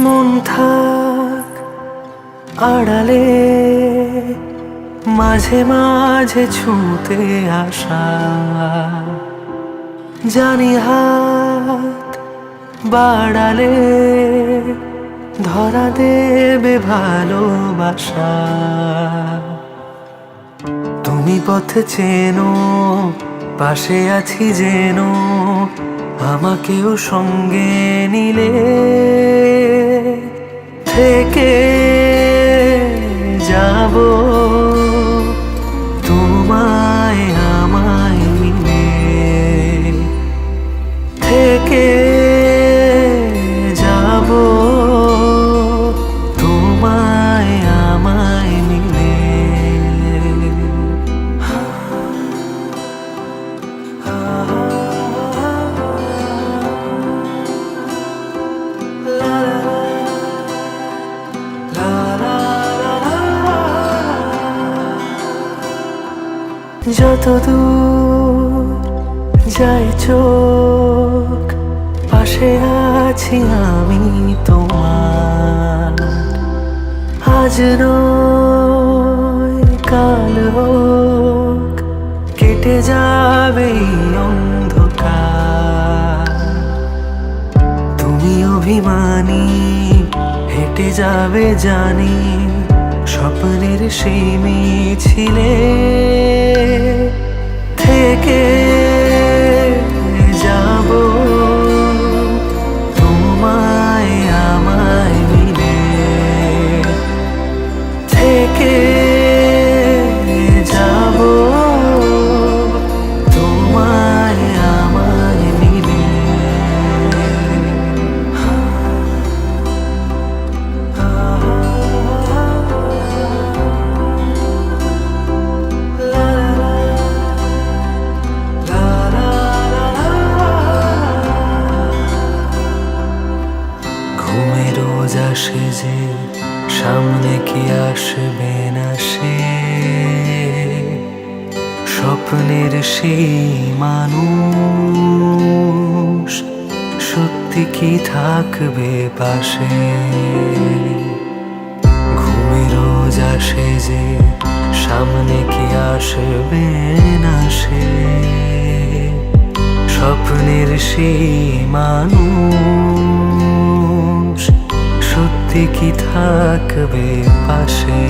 মন থাক আড়ালে, মাঝে মাঝে ছুঁতে আসা, জানি হাত বাড়ালে ধরা দেবে ভালোবাসা। তুমি পথ চেনো, পাশে আছি যেন, আমাকেও সঙ্গে নিলে থেকে যাব তোমায় আমায় মিলে, থেকে যাব তোমায় আমায় মিলে। যত দূর যাই চোখ, পাশে আছি আমি তোমার। আজ নয় কাল হোক, কেটে যাবে এই অন্ধকার। তুমি অভিমানী, হেঁটে যাবে জানি, স্বপ্নের সেই মিছিলে থেকে যাব তোমায় আমায় মিলে, থেকে যাব তোমায় আমায় মিলে। ঘুমে রোজ আসে যে, সামনে কি আসবে না সে, স্বপ্নের সেই মানুষ সত্যি কি থাকবে পাশে। ঘুমে রোজ আসে যে, সামনে কি আসবে না সে, স্বপ্নের সেই মানুষ সত্যি কি থাকবে পাশে।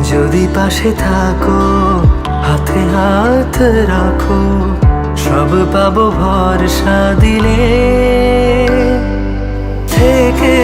যদি পাশে থাকো, হাতে হাত রাখো, সব পাবো ভরসা দিলে, থেকে